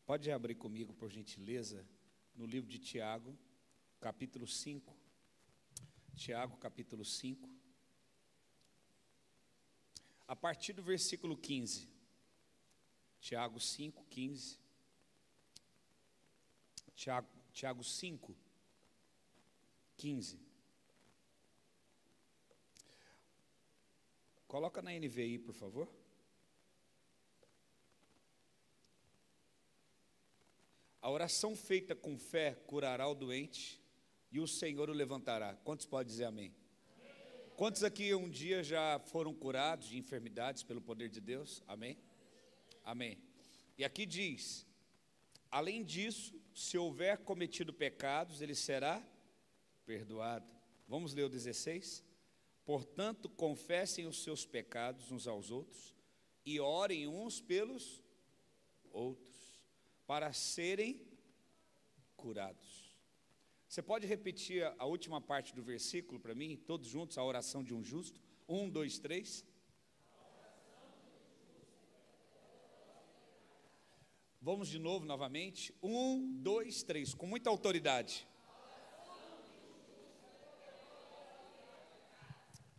Pode abrir comigo, por gentileza, no livro de Tiago, capítulo 5. Tiago, capítulo 5. A partir do versículo 15. Tiago 5, 15. Tiago 5, 15. Coloca na NVI, por favor. A oração feita com fé curará o doente e o Senhor o levantará. Quantos podem dizer amém? Amém. Quantos aqui um dia já foram curados de enfermidades pelo poder de Deus? Amém? Amém. E aqui diz: além disso, se houver cometido pecados, ele será perdoado. Vamos ler o 16? Portanto, confessem os seus pecados uns aos outros e orem uns pelos outros, para serem curados. Você pode repetir a última parte do versículo para mim, todos juntos, a oração de um justo? 1, 2, 3. Vamos de novo, novamente. 1, 2, 3, com muita autoridade.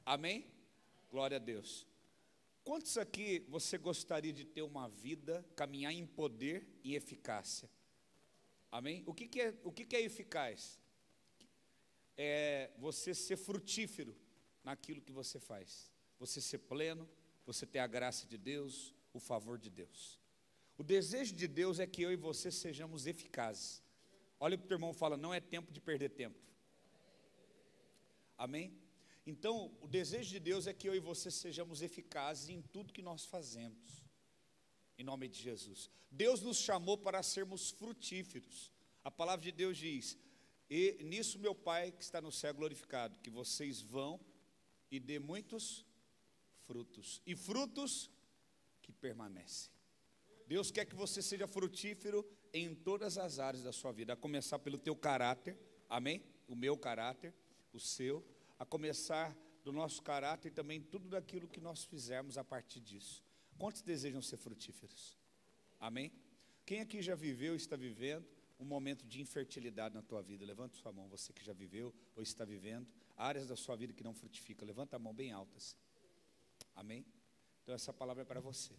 Amém? Glória a Deus. Quantos aqui você gostaria de ter uma vida, caminhar em poder e eficácia? Amém? O que é eficaz? É você ser frutífero naquilo que você faz. Você ser pleno, você ter a graça de Deus, o favor de Deus. O desejo de Deus é que eu e você sejamos eficazes. Olha para o teu irmão e fala: não é tempo de perder tempo. Amém? Então, o desejo de Deus é que eu e você sejamos eficazes em tudo que nós fazemos, em nome de Jesus. Deus nos chamou para sermos frutíferos. A palavra de Deus diz: e nisso meu Pai que está no céu glorificado, que vocês vão e dê muitos frutos, e frutos que permanecem. Deus quer que você seja frutífero em todas as áreas da sua vida, a começar pelo teu caráter, amém? O meu caráter, o seu, a começar do nosso caráter e também tudo daquilo que nós fizermos a partir disso. Quantos desejam ser frutíferos? Amém? Quem aqui já viveu, está vivendo um momento de infertilidade na tua vida? Levanta sua mão, você que já viveu ou está vivendo áreas da sua vida que não frutificam. Levanta a mão bem altas. Amém? Então essa palavra é para você.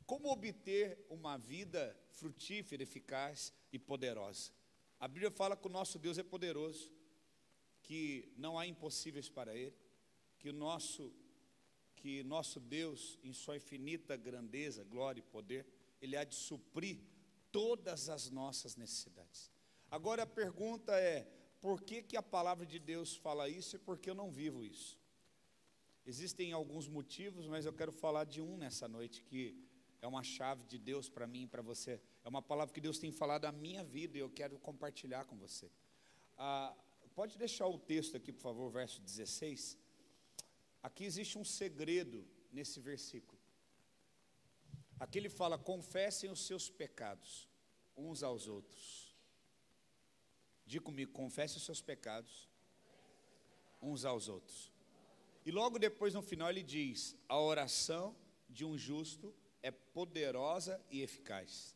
Como obter uma vida frutífera, eficaz e poderosa? A Bíblia fala que o nosso Deus é poderoso, que não há impossíveis para Ele, que nosso Deus, em sua infinita grandeza, glória e poder, Ele há de suprir todas as nossas necessidades. Agora a pergunta é: por que a palavra de Deus fala isso e por que eu não vivo isso? Existem alguns motivos, mas eu quero falar de um nessa noite, que é uma chave de Deus para mim e para você. É uma palavra que Deus tem falado à minha vida e eu quero compartilhar com você. Pode deixar o texto aqui, por favor, verso 16. Aqui existe um segredo nesse versículo. Aqui ele fala: confessem os seus pecados uns aos outros. Diga comigo: confesse os seus pecados uns aos outros. E logo depois, no final, ele diz: a oração de um justo é poderosa e eficaz.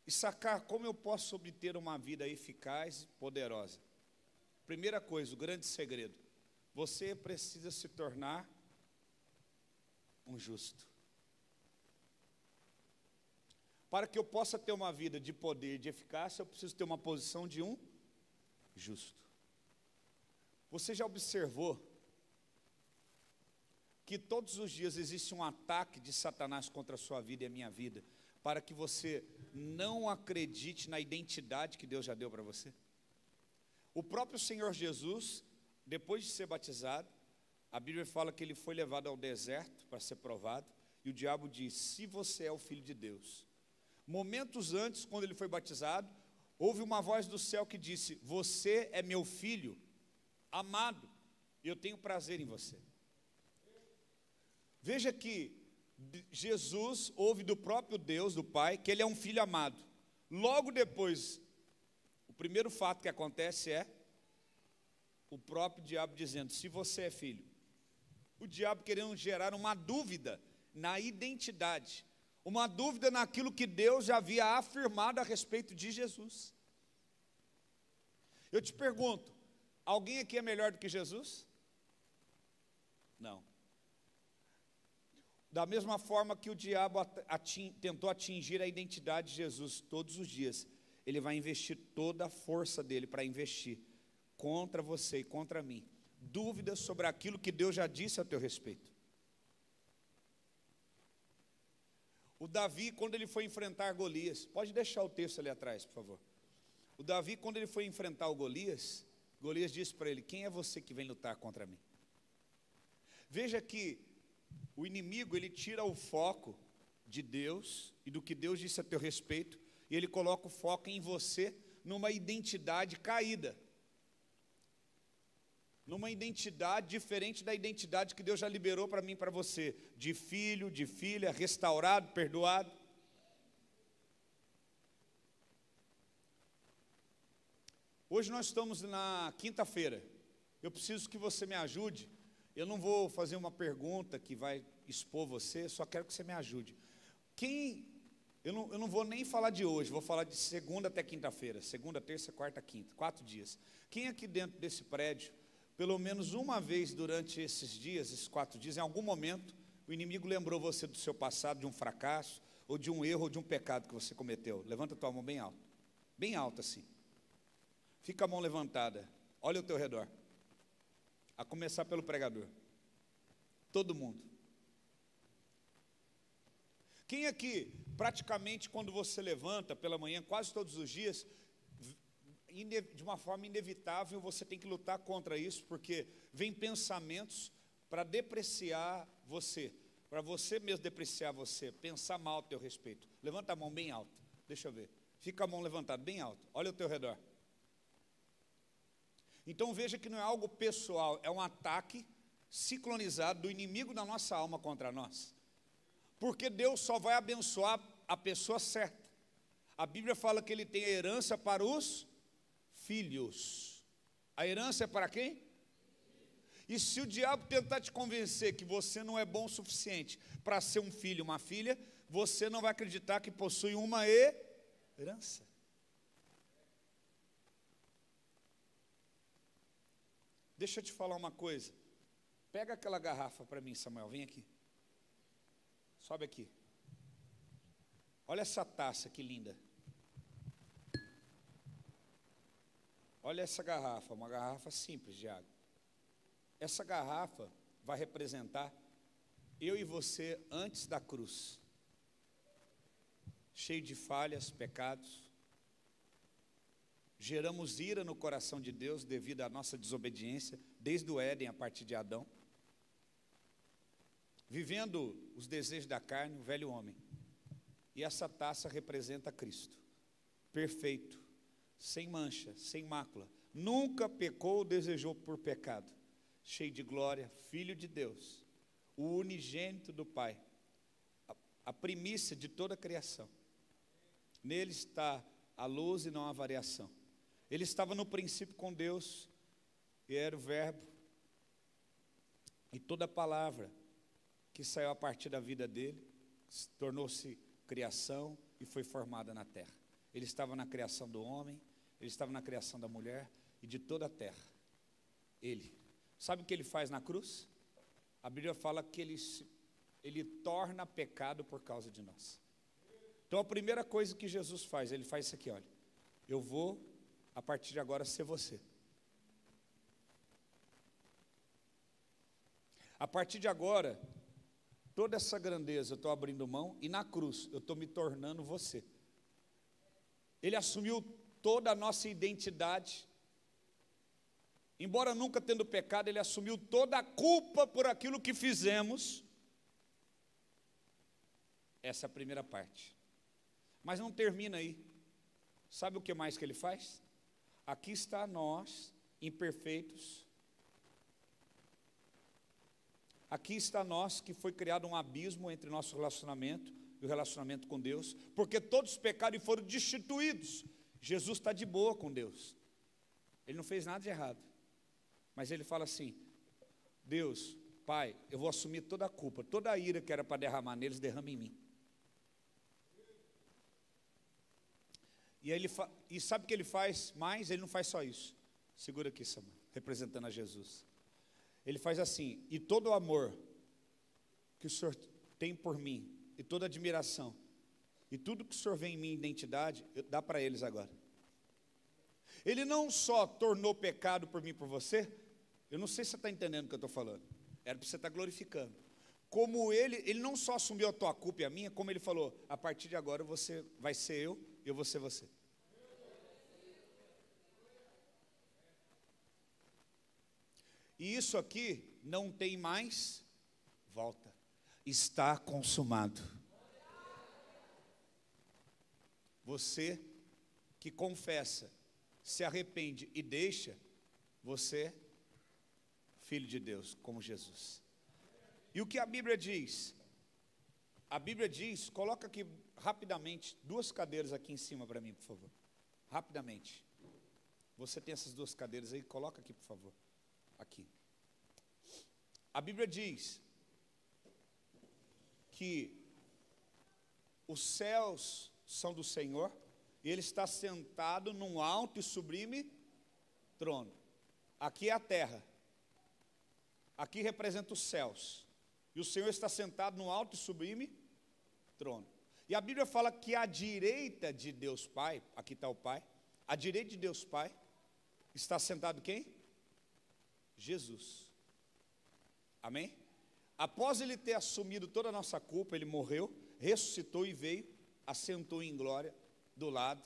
E sacar como eu posso obter uma vida eficaz e poderosa? Primeira coisa, o grande segredo: você precisa se tornar um justo. Para que eu possa ter uma vida de poder e de eficácia, eu preciso ter uma posição de um justo. Você já observou que todos os dias existe um ataque de Satanás contra a sua vida e a minha vida, para que você não acredite na identidade que Deus já deu para você? O próprio Senhor Jesus, depois de ser batizado, a Bíblia fala que ele foi levado ao deserto para ser provado, e o diabo diz: se você é o Filho de Deus. Momentos antes, quando ele foi batizado, houve uma voz do céu que disse: você é meu filho amado, e eu tenho prazer em você. Veja que Jesus ouve do próprio Deus, do Pai, que ele é um filho amado. Logo depois, o primeiro fato que acontece é o próprio diabo dizendo: se você é filho. O diabo querendo gerar uma dúvida na identidade. uma dúvida naquilo que Deus já havia afirmado a respeito de Jesus. Eu te pergunto, alguém aqui é melhor do que Jesus? Não. Da mesma forma que o diabo tentou atingir a identidade de Jesus todos os dias, ele vai investir toda a força dele para investir contra você e contra mim. Dúvidas sobre aquilo que Deus já disse a teu respeito. O Davi, quando ele foi enfrentar Golias, pode deixar o texto ali atrás, por favor. O Davi, quando ele foi enfrentar o Golias, Golias disse para ele: quem é você que vem lutar contra mim? Veja que o inimigo, ele tira o foco de Deus e do que Deus disse a teu respeito, e ele coloca o foco em você, numa identidade caída, numa identidade diferente da identidade que Deus já liberou para mim e para você, de filho, de filha, restaurado, perdoado. Hoje nós estamos na quinta-feira. Eu preciso que você me ajude. Eu não vou fazer uma pergunta que vai expor você, só quero que você me ajude. Eu não vou nem falar de hoje, vou falar de segunda até quinta-feira. Segunda, terça, quarta, quinta, 4 dias. Quem aqui dentro desse prédio, pelo menos uma vez durante esses dias, esses 4 dias, em algum momento, o inimigo lembrou você do seu passado, de um fracasso, ou de um erro, ou de um pecado que você cometeu? Levanta a tua mão bem alto assim. Fica a mão levantada, olha ao teu redor. A começar pelo pregador. Todo mundo. Quem aqui, praticamente quando você levanta pela manhã, quase todos os dias, de uma forma inevitável, você tem que lutar contra isso, porque vem pensamentos para depreciar você, para você mesmo depreciar você, pensar mal a teu respeito. Levanta a mão bem alto, deixa eu ver. Fica a mão levantada bem alto, olha ao teu redor. Então veja que não é algo pessoal, é um ataque ciclonizado do inimigo da nossa alma contra nós. Porque Deus só vai abençoar a pessoa certa. A Bíblia fala que Ele tem a herança para os filhos. A herança é para quem? E se o diabo tentar te convencer que você não é bom o suficiente para ser um filho, uma filha, você não vai acreditar que possui uma herança. Deixa eu te falar uma coisa. Pega aquela garrafa para mim, Samuel, vem aqui. Sobe aqui. Olha essa taça, que linda. Olha essa garrafa, uma garrafa simples de água. Essa garrafa vai representar eu e você antes da cruz. Cheio de falhas, pecados. Geramos ira no coração de Deus devido à nossa desobediência, desde o Éden, a partir de Adão. Vivendo os desejos da carne, o velho homem. E essa taça representa Cristo, perfeito, sem mancha, sem mácula. Nunca pecou ou desejou por pecado. Cheio de glória, Filho de Deus, o unigênito do Pai, a primícia de toda a criação. Nele está a luz e não a variação. Ele estava no princípio com Deus, e era o verbo, e toda palavra que saiu a partir da vida dele, tornou-se criação e foi formada na terra. Ele estava na criação do homem, ele estava na criação da mulher e de toda a terra. Ele, sabe o que ele faz na cruz? A Bíblia fala que ele torna pecado por causa de nós. Então a primeira coisa que Jesus faz, ele faz isso aqui, olha. Eu vou, a partir de agora, ser você. A partir de agora, toda essa grandeza eu estou abrindo mão, e na cruz eu estou me tornando você. Ele assumiu toda a nossa identidade. Embora nunca tendo pecado, ele assumiu toda a culpa por aquilo que fizemos. Essa é a primeira parte. Mas não termina aí. Sabe o que mais que ele faz? Aqui está nós, imperfeitos. Aqui está nós, que foi criado um abismo entre nosso relacionamento e o relacionamento com Deus, porque todos pecaram e foram destituídos. Jesus está de boa com Deus. Ele não fez nada de errado. Mas ele fala assim: Deus, Pai, eu vou assumir toda a culpa, toda a ira que era para derramar neles, derrama em mim. E sabe o que ele faz mais? Ele não faz só isso. Segura aqui, Samuel, representando a Jesus. Ele faz assim: e todo o amor que o Senhor tem por mim, e toda a admiração, e tudo que o Senhor vê em minha identidade, dá para eles agora. Ele não só tornou pecado por mim e por você, eu não sei se você está entendendo o que eu estou falando, era para você estar glorificando. Como ele não só assumiu a tua culpa e a minha, como ele falou: a partir de agora você vai ser eu e eu vou ser você. E isso aqui não tem mais volta. Está consumado. Você que confessa, se arrepende e deixa, você é filho de Deus, como Jesus. E o que a Bíblia diz? A Bíblia diz, coloca aqui rapidamente, 2 cadeiras aqui em cima para mim, por favor. Rapidamente. Você tem essas 2 cadeiras aí, coloca aqui, por favor. Aqui. A Bíblia diz que os céus são do Senhor e Ele está sentado num alto e sublime trono. Aqui é a terra. Aqui representa os céus. E o Senhor está sentado num alto e sublime trono. E a Bíblia fala que à direita de Deus Pai, aqui está o Pai, à direita de Deus Pai, está sentado quem? Jesus. Amém? Após Ele ter assumido toda a nossa culpa, Ele morreu, ressuscitou e veio, assentou em glória do lado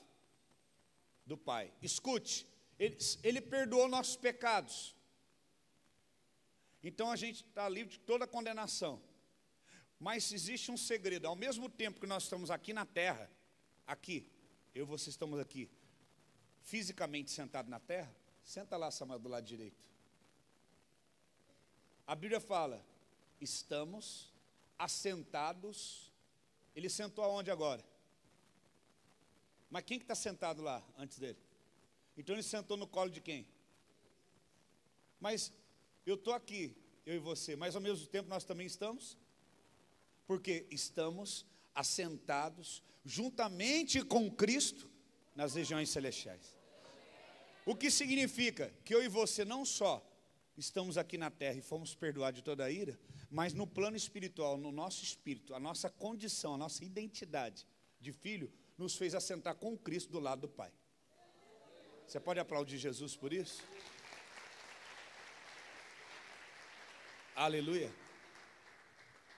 do Pai. Escute, Ele perdoou nossos pecados. Então a gente está livre de toda condenação. Mas existe um segredo: ao mesmo tempo que nós estamos aqui na terra, aqui, eu e você estamos aqui, fisicamente sentados na terra, senta lá, Samuel, do lado direito. A Bíblia fala, estamos assentados. Ele sentou aonde agora? Mas quem que está sentado lá antes dele? Então ele sentou no colo de quem? Mas eu estou aqui, eu e você, mas ao mesmo tempo nós também estamos, porque estamos assentados juntamente com Cristo nas regiões celestiais. O que significa que eu e você não só estamos aqui na terra e fomos perdoados de toda a ira, mas no plano espiritual, no nosso espírito, a nossa condição, a nossa identidade de filho, nos fez assentar com Cristo do lado do Pai. Você pode aplaudir Jesus por isso? Aleluia.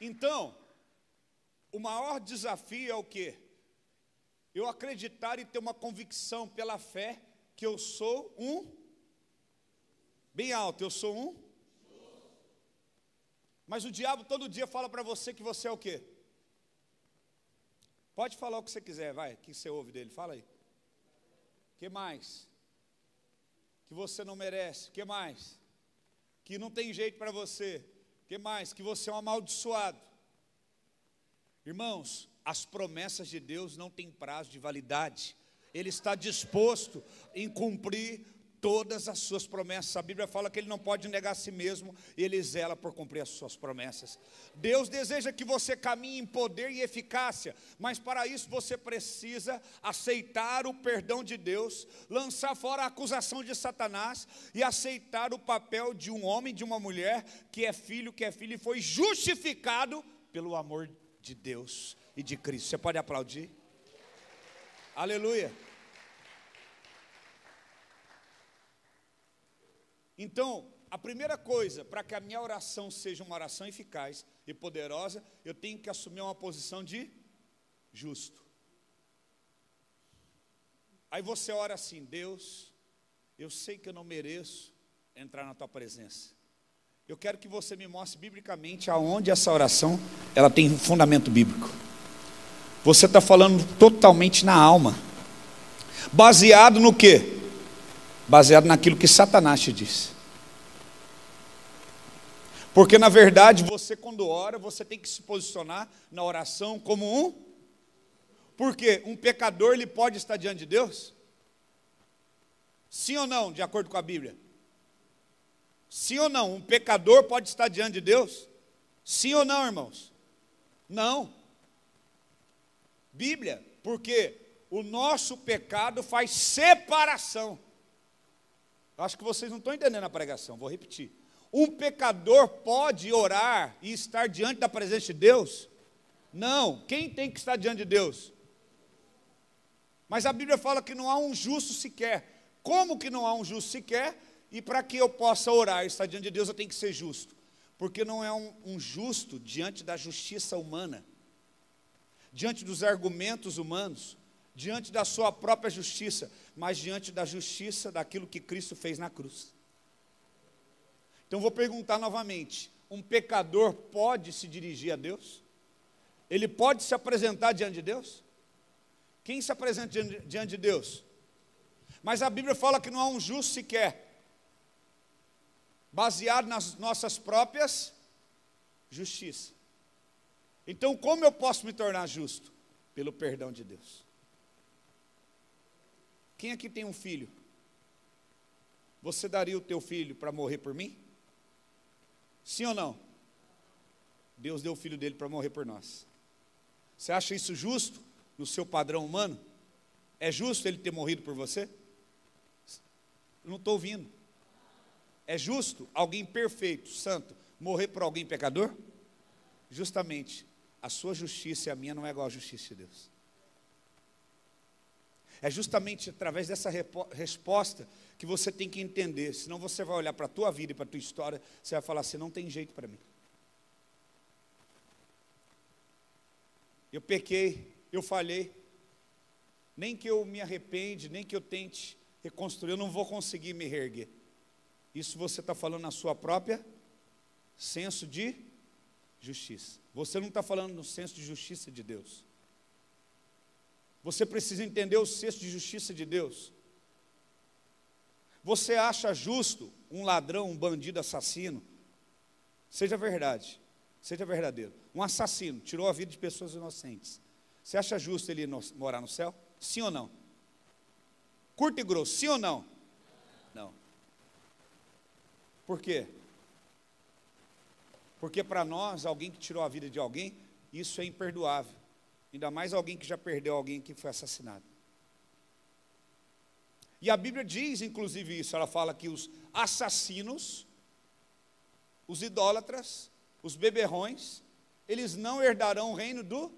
Então, o maior desafio é o quê? Eu acreditar e ter uma convicção pela fé que eu sou bem alto, eu sou mas o diabo todo dia fala para você que você é o quê? Pode falar o que você quiser, vai, que você ouve dele, fala aí. O que mais? Que você não merece, o que mais? Que não tem jeito para você, o que mais? Que você é um amaldiçoado. Irmãos, as promessas de Deus não têm prazo de validade. Ele está disposto em cumprir todas as suas promessas. A Bíblia fala que Ele não pode negar a si mesmo, e Ele zela por cumprir as suas promessas. Deus deseja que você caminhe em poder e eficácia, mas para isso você precisa aceitar o perdão de Deus, lançar fora a acusação de Satanás e aceitar o papel de um homem, de uma mulher que é filho e foi justificado pelo amor de Deus e de Cristo. Você pode aplaudir? Aleluia. Então, a primeira coisa, para que a minha oração seja uma oração eficaz e poderosa, eu tenho que assumir uma posição de justo. Aí você ora assim: Deus, eu sei que eu não mereço entrar na tua presença. Eu quero que você me mostre biblicamente aonde essa oração ela tem fundamento bíblico. Você está falando totalmente na alma. Baseado no quê? Baseado naquilo que Satanás te disse. Porque na verdade você quando ora, você tem que se posicionar na oração como porque um pecador ele pode estar diante de Deus? Sim ou não, de acordo com a Bíblia? Sim ou não, um pecador pode estar diante de Deus? Sim ou não, irmãos? Não. Bíblia, porque o nosso pecado faz separação. Acho que vocês não estão entendendo a pregação, vou repetir. Um pecador pode orar e estar diante da presença de Deus? Não. Quem tem que estar diante de Deus? Mas a Bíblia fala que não há um justo sequer. Como que não há um justo sequer? E para que eu possa orar e estar diante de Deus, eu tenho que ser justo. Porque não é um justo diante da justiça humana, diante dos argumentos humanos, diante da sua própria justiça, mas diante da justiça daquilo que Cristo fez na cruz. Então vou perguntar novamente, um pecador pode se dirigir a Deus? Ele pode se apresentar diante de Deus? Quem se apresenta diante de Deus? Mas a Bíblia fala que não há um justo sequer, baseado nas nossas próprias justiças. Então como eu posso me tornar justo? Pelo perdão de Deus. Quem aqui tem um filho? Você daria o teu filho para morrer por mim? Sim ou não? Deus deu o filho dele para morrer por nós. Você acha isso justo no seu padrão humano? É justo ele ter morrido por você? Eu não estou ouvindo. É justo alguém perfeito, santo, morrer por alguém pecador? Justamente, a sua justiça e a minha não é igual à justiça de Deus. É justamente através dessa resposta que você tem que entender, senão você vai olhar para a tua vida e para a tua história, você vai falar assim, não tem jeito para mim. Eu pequei, eu falhei, nem que eu me arrepende, nem que eu tente reconstruir, eu não vou conseguir me reerguer. Isso você está falando na sua própria senso de justiça. Você não está falando no senso de justiça de Deus. Você precisa entender o senso de justiça de Deus. Você acha justo um ladrão, um bandido, assassino? Seja verdade, seja verdadeiro. Um assassino tirou a vida de pessoas inocentes. Você acha justo ele morar no céu? Sim ou não? Curto e grosso, sim ou não? Não. Por quê? Porque para nós, alguém que tirou a vida de alguém, isso é imperdoável. Ainda mais alguém que já perdeu alguém que foi assassinado. E a Bíblia diz, inclusive, isso. Ela fala que os assassinos, os idólatras, os beberrões, eles não herdarão o reino do...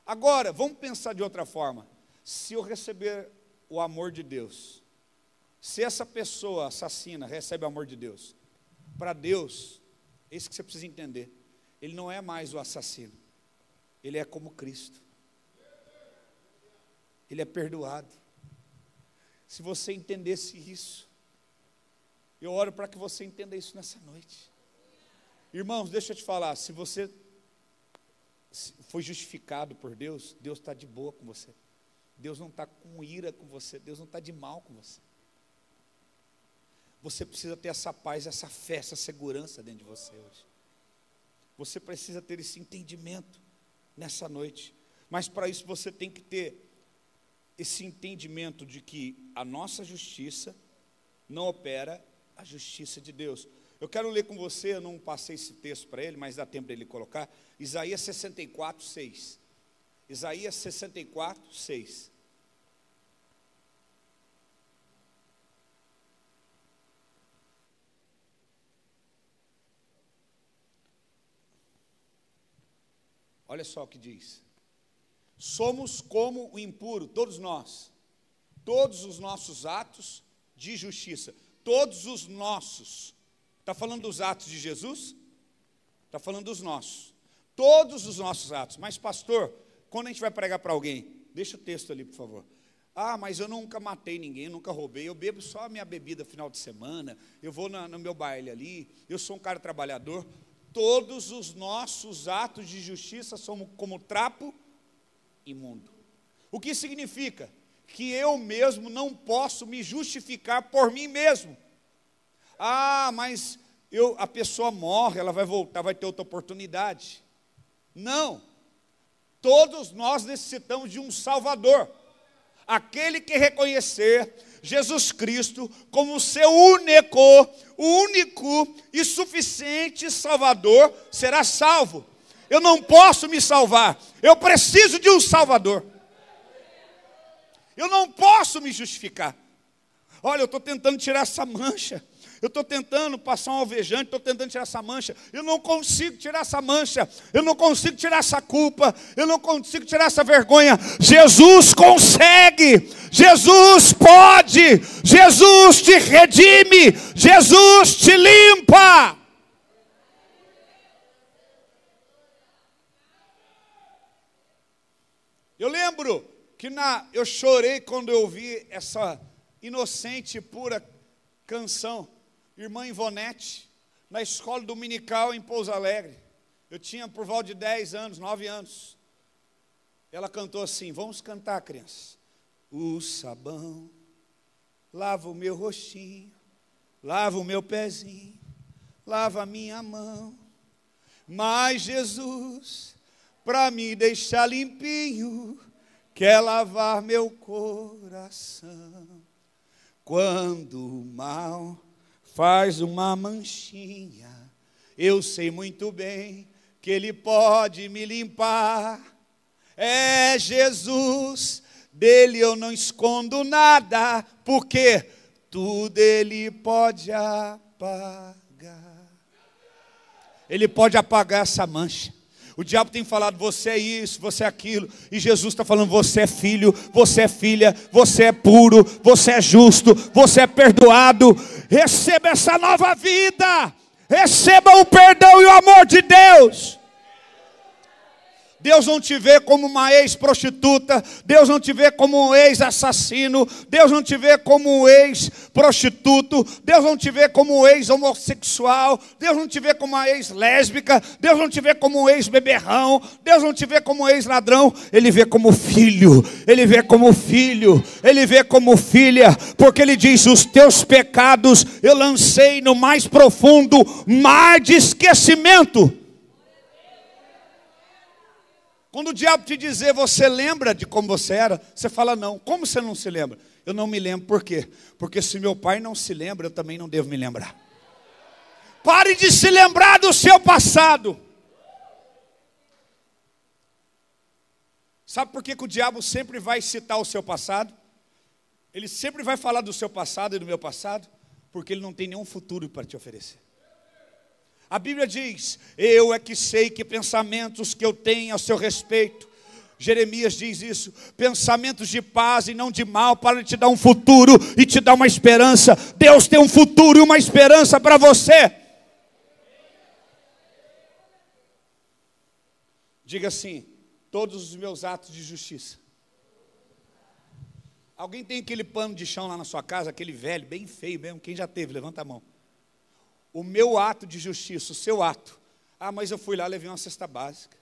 Agora, vamos pensar de outra forma. Se eu receber o amor de Deus, se essa pessoa assassina recebe o amor de Deus, para Deus, é isso que você precisa entender. Ele não é mais o assassino. Ele é como Cristo. Ele é perdoado. Se você entendesse isso, eu oro para que você entenda isso nessa noite. Irmãos, deixa eu te falar, se você foi justificado por Deus, Deus está de boa com você. Deus não está com ira com você, Deus não está de mal com você. Você precisa ter essa paz, essa fé, essa segurança dentro de você hoje. Você precisa ter esse entendimento nessa noite, mas para isso você tem que ter esse entendimento de que a nossa justiça não opera a justiça de Deus. Eu quero ler com você, eu não passei esse texto para ele, mas dá tempo dele colocar, Isaías 64, 6. Isaías 64, 6. Olha só o que diz. Somos como o impuro, todos nós. Todos os nossos atos de justiça. Todos os nossos. Está falando dos atos de Jesus? Está falando dos nossos. Todos os nossos atos. Mas pastor, quando a gente vai pregar para alguém, deixa o texto ali, por favor. Ah, mas eu nunca matei ninguém, nunca roubei. Eu bebo só a minha bebida final de semana. Eu vou no meu baile ali. Eu sou um cara trabalhador. Todos os nossos atos de justiça são como trapo imundo. O que significa? Que eu mesmo não posso me justificar por mim mesmo. Ah, mas a pessoa morre, ela vai voltar, vai ter outra oportunidade. Não. Todos nós necessitamos de um Salvador. Aquele que reconhecer Jesus Cristo como o seu único e suficiente Salvador será salvo. Eu não posso me salvar, eu preciso de um Salvador. Eu não posso me justificar. Olha, eu estou tentando tirar essa mancha. Eu estou tentando passar um alvejante, estou tentando tirar essa mancha. Eu não consigo tirar essa mancha. Eu não consigo tirar essa culpa. Eu não consigo tirar essa vergonha. Jesus consegue. Jesus pode. Jesus te redime. Jesus te limpa. Eu lembro que eu chorei quando eu ouvi essa inocente e pura canção. Irmã Ivonete, na escola dominical em Pouso Alegre. Eu tinha por volta de 10 anos, 9 anos. Ela cantou assim, vamos cantar, criança. O sabão lava o meu rostinho, lava o meu pezinho, lava a minha mão. Mas Jesus, para me deixar limpinho, quer lavar meu coração. Quando o mal faz uma manchinha, eu sei muito bem que Ele pode me limpar. É Jesus, dele eu não escondo nada, porque tudo Ele pode apagar. Ele pode apagar essa mancha. O diabo tem falado, você é isso, você é aquilo. E Jesus está falando, você é filho, você é filha, você é puro, você é justo, você é perdoado. Receba essa nova vida. Receba o perdão e o amor de Deus. Deus não te vê como uma ex-prostituta. Deus não te vê como um ex-assassino. Deus não te vê como um ex-prostituto. Deus não te vê como um ex-homossexual. Deus não te vê como uma ex-lésbica. Deus não te vê como um ex-beberrão. Deus não te vê como um ex-ladrão. Ele vê como filho. Ele vê como filho. Ele vê como filha. Porque Ele diz, os teus pecados eu lancei no mais profundo mar de esquecimento. Quando o diabo te dizer, você lembra de como você era? Você fala, não. Como você não se lembra? Eu não me lembro. Por quê? Porque se meu pai não se lembra, eu também não devo me lembrar. Pare de se lembrar do seu passado. Sabe por que o diabo sempre vai citar o seu passado? Ele sempre vai falar do seu passado e do meu passado, porque ele não tem nenhum futuro para te oferecer. A Bíblia diz, eu é que sei que pensamentos que eu tenho a seu respeito. Jeremias diz isso, pensamentos de paz e não de mal, para te dar um futuro e te dar uma esperança. Deus tem um futuro e uma esperança para você. Diga assim, todos os meus atos de justiça. Alguém tem aquele pano de chão lá na sua casa, aquele velho, bem feio mesmo, quem já teve, levanta a mão. O meu ato de justiça, o seu ato. Ah, mas eu fui lá, levei uma cesta básica.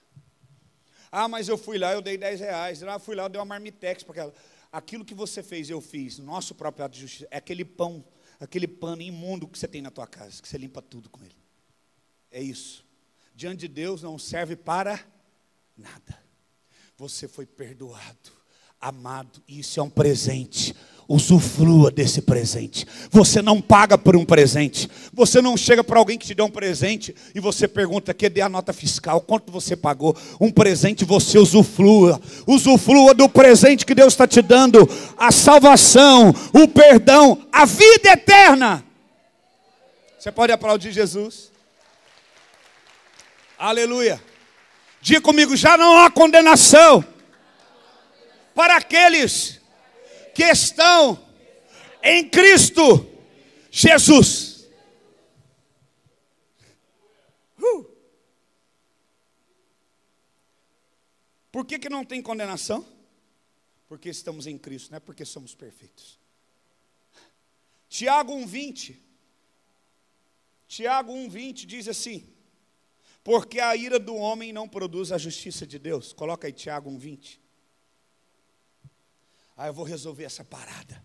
Ah, mas eu fui lá, eu dei 10 reais. Ah, fui lá, eu dei uma marmitex para aquela. Aquilo que você fez, eu fiz. Nosso próprio ato de justiça. É aquele pão, aquele pano imundo que você tem na tua casa, que você limpa tudo com ele. É isso. Diante de Deus não serve para nada. Você foi perdoado, amado, e isso é um presente. Usufrua desse presente. Você não paga por um presente. Você não chega para alguém que te deu um presente e você pergunta, cadê a nota fiscal? Quanto você pagou? Um presente você usufrua. Usufrua do presente que Deus está te dando. A salvação, o perdão, a vida eterna. Você pode aplaudir Jesus? Aleluia. Diga comigo, já não há condenação para aqueles que estão em Cristo Jesus. Por que não tem condenação? Porque estamos em Cristo, não é porque somos perfeitos. Tiago 1,20. Tiago 1,20 diz assim, porque a ira do homem não produz a justiça de Deus. Coloca aí Tiago 1,20. Ah, eu vou resolver essa parada.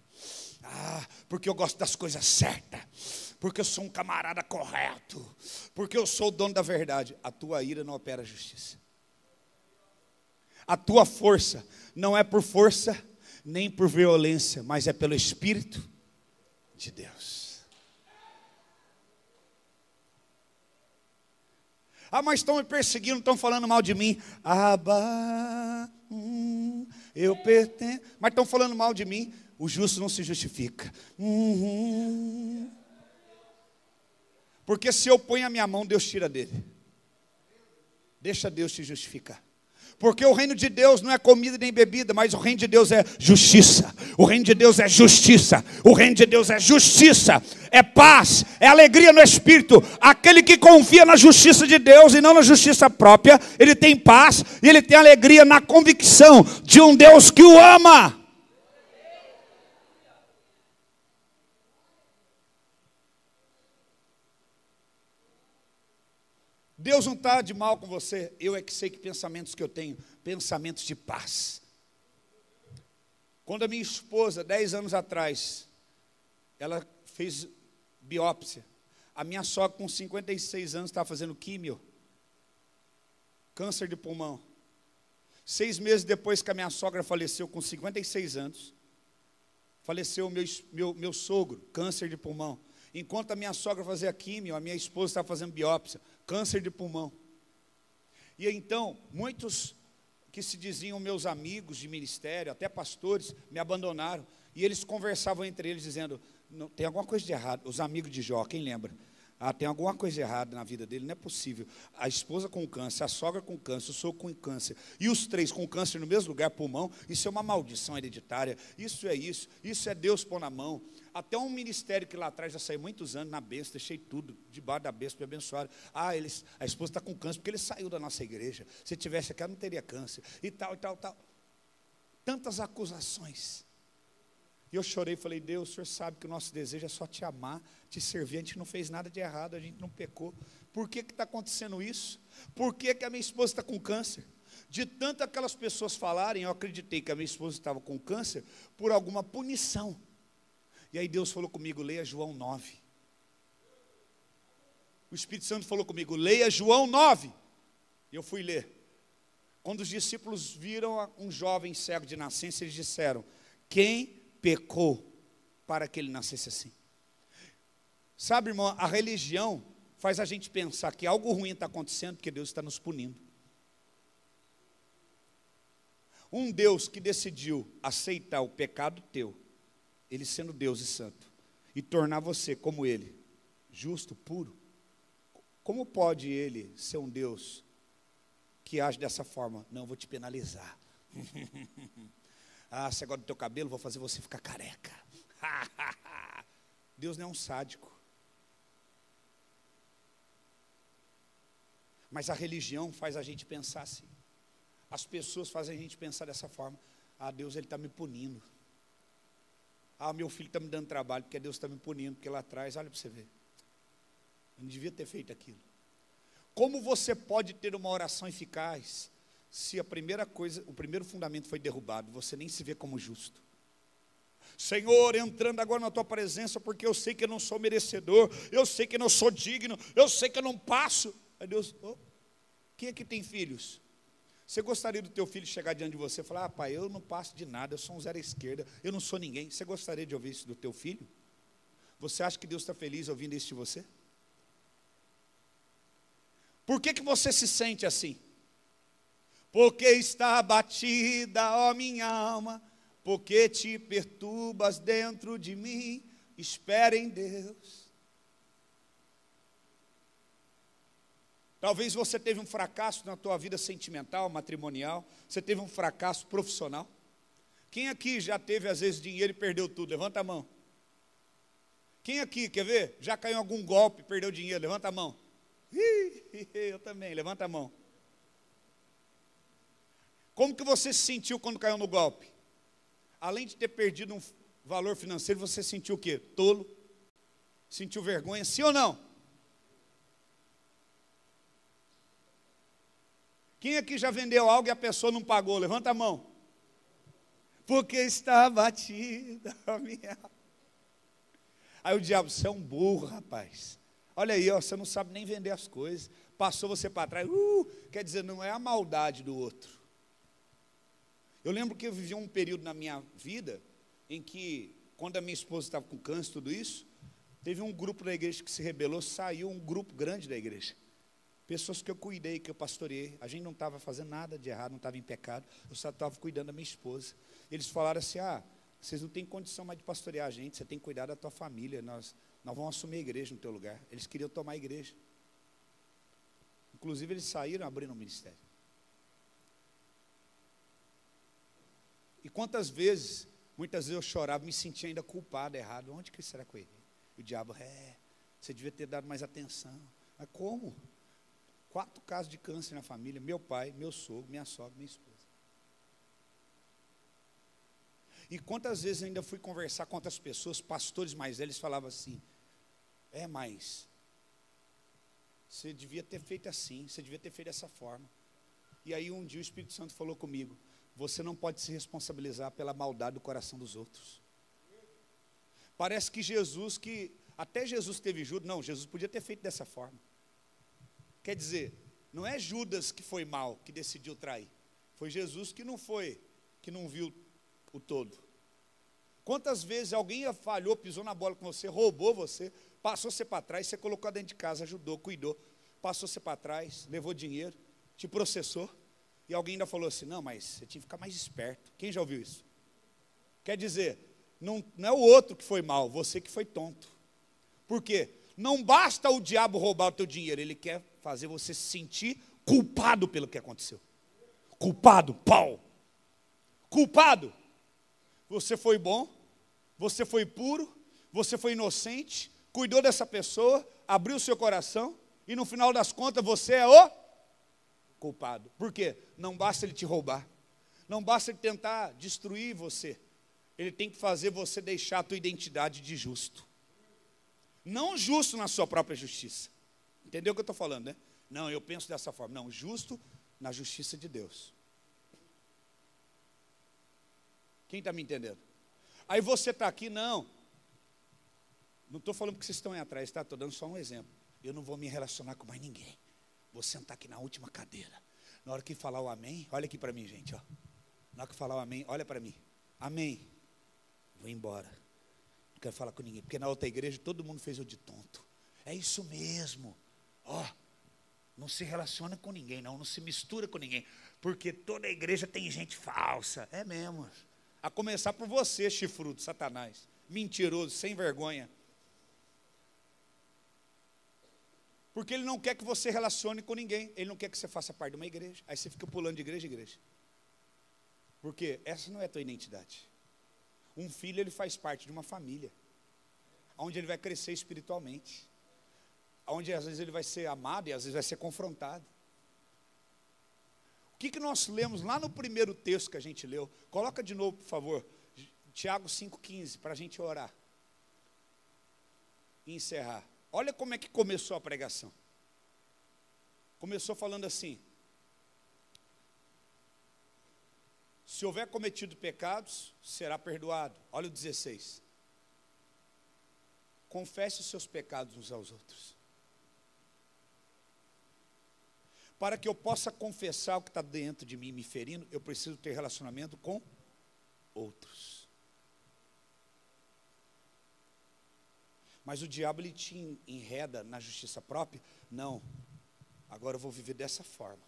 Ah, porque eu gosto das coisas certas. Porque eu sou um camarada correto. Porque eu sou o dono da verdade. A tua ira não opera justiça. A tua força não é por força, nem por violência, mas é pelo Espírito de Deus. Ah, mas estão me perseguindo, estão falando mal de mim. Abba, eu pertenço. Mas estão falando mal de mim. O justo não se justifica. Porque se eu ponho a minha mão, Deus tira dele. Deixa Deus te justificar. Porque o reino de Deus não é comida nem bebida, mas o reino de Deus é justiça. O reino de Deus é justiça. O reino de Deus é justiça. É paz, é alegria no Espírito. Aquele que confia na justiça de Deus e não na justiça própria, ele tem paz e ele tem alegria na convicção de um Deus que o ama. Deus não está de mal com você. Eu é que sei que pensamentos que eu tenho, pensamentos de paz. Quando a minha esposa, 10 anos atrás, ela fez biópsia. A minha sogra com 56 anos estava fazendo químio. Câncer de pulmão. 6 meses depois que a minha sogra faleceu, com 56 anos, faleceu o meu sogro, câncer de pulmão. Enquanto a minha sogra fazia químio, a minha esposa estava fazendo biópsia, câncer de pulmão. E então, muitos que se diziam meus amigos de ministério, até pastores, me abandonaram. E eles conversavam entre eles, dizendo, não, tem alguma coisa de errado. Os amigos de Jó, quem lembra? Tem alguma coisa errada na vida dele, não é possível. A esposa com câncer, a sogra com câncer, o sogro com câncer, e os 3 com câncer no mesmo lugar, pulmão, isso é uma maldição hereditária, isso é Deus pôr na mão. Até um ministério que lá atrás já saiu muitos anos na bênção, deixei tudo debaixo da bênção, me abençoaram. A esposa está com câncer porque ele saiu da nossa igreja. Se tivesse aqui, ela não teria câncer, e tal. Tantas acusações. E eu chorei e falei, Deus, o Senhor sabe que o nosso desejo é só te amar, te servir, a gente não fez nada de errado, a gente não pecou. Por que está acontecendo isso? Por que a minha esposa está com câncer? De tanto aquelas pessoas falarem, eu acreditei que a minha esposa estava com câncer por alguma punição. E aí Deus falou comigo, leia João 9. O Espírito Santo falou comigo, leia João 9. E eu fui ler. Quando os discípulos viram um jovem cego de nascença, eles disseram, quem pecou para que ele nascesse assim? Sabe, irmão, a religião faz a gente pensar que algo ruim está acontecendo porque Deus está nos punindo. Um Deus que decidiu aceitar o pecado teu, ele sendo Deus e santo, e tornar você como ele, justo, puro, como pode ele ser um Deus que age dessa forma? Não, vou te penalizar. Você gosta do teu cabelo, vou fazer você ficar careca. Deus não é um sádico. Mas a religião faz a gente pensar assim. As pessoas fazem a gente pensar dessa forma. Deus ele está me punindo. Meu filho está me dando trabalho porque Deus está me punindo. Porque lá atrás, olha para você ver. Eu não devia ter feito aquilo. Como você pode ter uma oração eficaz se a primeira coisa, o primeiro fundamento foi derrubado, você nem se vê como justo? Senhor, entrando agora na tua presença, porque eu sei que eu não sou merecedor, eu sei que eu não sou digno, eu sei que eu não passo. Aí Deus, quem aqui tem filhos? Você gostaria do teu filho chegar diante de você e falar, pai, eu não passo de nada, eu sou um zero à esquerda, eu não sou ninguém. Você gostaria de ouvir isso do teu filho? Você acha que Deus está feliz ouvindo isso de você? Por que você se sente assim? Porque está abatida, ó minha alma, porque te perturbas dentro de mim, espera em Deus. Talvez você teve um fracasso na tua vida sentimental, matrimonial, você teve um fracasso profissional. Quem aqui já teve às vezes dinheiro e perdeu tudo? Levanta a mão. Quem aqui, quer ver? Já caiu em algum golpe e perdeu dinheiro? Levanta a mão. Eu também, levanta a mão. Como que você se sentiu quando caiu no golpe? Além de ter perdido um valor financeiro, você sentiu o quê? Tolo? Sentiu vergonha? Sim ou não? Quem aqui já vendeu algo e a pessoa não pagou? Levanta a mão. Porque está batida a minha. Aí o diabo, você é um burro, rapaz. Olha aí, você não sabe nem vender as coisas. Passou você para trás. Quer dizer, não é a maldade do outro. Eu lembro que eu vivi um período na minha vida em que, quando a minha esposa estava com câncer, tudo isso, teve um grupo da igreja que se rebelou, saiu um grupo grande da igreja. Pessoas que eu cuidei, que eu pastoreei. A gente não estava fazendo nada de errado, não estava em pecado. Eu só estava cuidando da minha esposa. Eles falaram assim, vocês não têm condição mais de pastorear a gente, você tem que cuidar da tua família, nós vamos assumir a igreja no teu lugar. Eles queriam tomar a igreja. Inclusive, eles saíram abrindo um ministério. E quantas vezes, muitas vezes eu chorava, me sentia ainda culpado, errado. Onde que será que eu errei? E o diabo, você devia ter dado mais atenção. Mas como? 4 casos de câncer na família, meu pai, meu sogro, minha sogra, minha esposa. E quantas vezes eu ainda fui conversar com outras pessoas, pastores mais velhos, falavam assim, mas você devia ter feito assim, você devia ter feito dessa forma. E aí um dia o Espírito Santo falou comigo, você não pode se responsabilizar pela maldade do coração dos outros. Parece que até Jesus teve Judas, não, Jesus podia ter feito dessa forma. Quer dizer, não é Judas que foi mal, que decidiu trair. Foi Jesus que não viu o todo. Quantas vezes alguém falhou, pisou na bola com você, roubou você, passou você para trás, você colocou dentro de casa, ajudou, cuidou, passou você para trás, levou dinheiro, te processou, e alguém ainda falou assim, não, mas você tinha que ficar mais esperto. Quem já ouviu isso? Quer dizer, não é o outro que foi mal, você que foi tonto. Por quê? Não basta o diabo roubar o teu dinheiro, ele quer fazer você se sentir culpado pelo que aconteceu. Culpado, pau. Culpado. Você foi bom, você foi puro, você foi inocente, cuidou dessa pessoa, abriu o seu coração, e no final das contas você é o culpado. Por quê? Não basta ele te roubar, não basta ele tentar destruir você, ele tem que fazer você deixar a tua identidade de justo. Não justo na sua própria justiça. Entendeu o que eu estou falando, né? Não, eu penso dessa forma. Não, justo na justiça de Deus. Quem está me entendendo? Aí você está aqui, não estou falando que vocês estão aí atrás, tá? Estou dando só um exemplo. Eu não vou me relacionar com mais ninguém. Vou sentar aqui na última cadeira. Na hora que falar o amém, olha aqui para mim, gente. Ó. Na hora que falar o amém, olha para mim. Amém. Vou embora. Não quero falar com ninguém. Porque na outra igreja todo mundo fez o de tonto. É isso mesmo. Não se relaciona com ninguém, não se mistura com ninguém. Porque toda igreja tem gente falsa. É mesmo. A começar por você, chifrudo, Satanás, mentiroso, sem vergonha. Porque ele não quer que você relacione com ninguém. Ele não quer que você faça parte de uma igreja. Aí você fica pulando de igreja em igreja. Porque essa não é a tua identidade. Um filho, ele faz parte de uma família, onde ele vai crescer espiritualmente, onde às vezes ele vai ser amado e às vezes vai ser confrontado. O que nós lemos lá no primeiro texto que a gente leu? Coloca de novo, por favor, Tiago 5,15, para a gente orar e encerrar. Olha como é que começou a pregação. Começou falando assim: se houver cometido pecados, será perdoado. Olha o 16. Confesse os seus pecados uns aos outros. Para que eu possa confessar o que está dentro de mim me ferindo, eu preciso ter relacionamento com outros. Mas o diabo, ele te enreda na justiça própria. Não, agora eu vou viver dessa forma.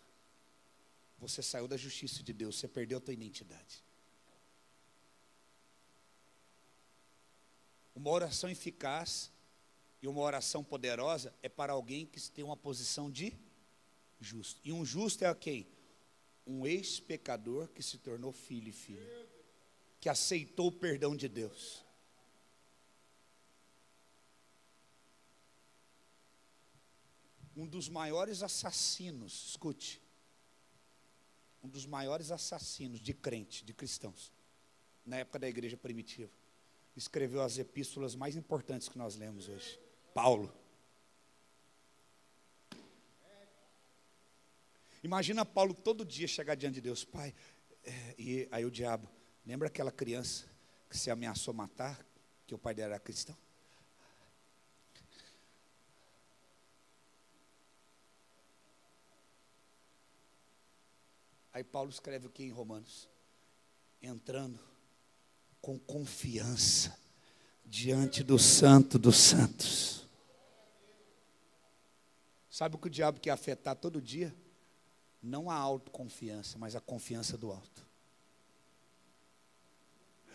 Você saiu da justiça de Deus, você perdeu a tua identidade. Uma oração eficaz e uma oração poderosa é para alguém que tem uma posição de justo. E um justo é quem? Um ex-pecador que se tornou filho e filha, que aceitou o perdão de Deus. Um dos maiores assassinos, escute, um dos maiores assassinos de crente, de cristãos, na época da igreja primitiva, escreveu as epístolas mais importantes que nós lemos hoje, Paulo. Imagina Paulo todo dia chegar diante de Deus, Pai, e aí o diabo, lembra aquela criança que se ameaçou matar, que o pai dela era cristão? Aí Paulo escreve o que em Romanos? Entrando com confiança diante do Santo dos Santos. Sabe o que o diabo quer afetar todo dia? Não a autoconfiança, mas a confiança do alto.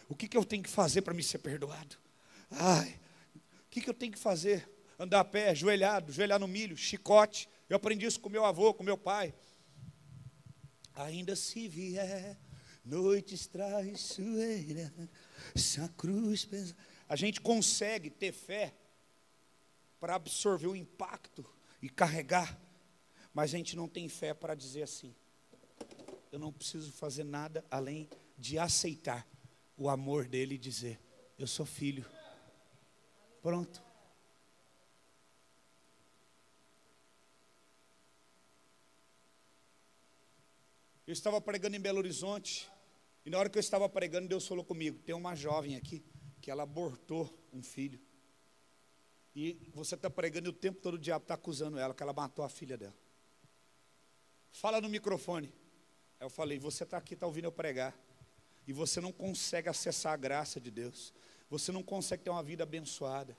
O que eu tenho que fazer para me ser perdoado? Ai, o que eu tenho que fazer? Andar a pé, ajoelhado, ajoelhar no milho, chicote. Eu aprendi isso com meu avô, com meu pai. Ainda se vier noites traiçoeiras, se a cruz pesar. A gente consegue ter fé para absorver o impacto e carregar, mas a gente não tem fé para dizer assim: eu não preciso fazer nada além de aceitar o amor dele e dizer: eu sou filho. Pronto. Eu estava pregando em Belo Horizonte, e na hora que eu estava pregando, Deus falou comigo: tem uma jovem aqui, que ela abortou um filho, e você está pregando e o tempo todo o diabo está acusando ela, que ela matou a filha dela. Fala no microfone. Aí eu falei: você está aqui, está ouvindo eu pregar, e você não consegue acessar a graça de Deus, você não consegue ter uma vida abençoada,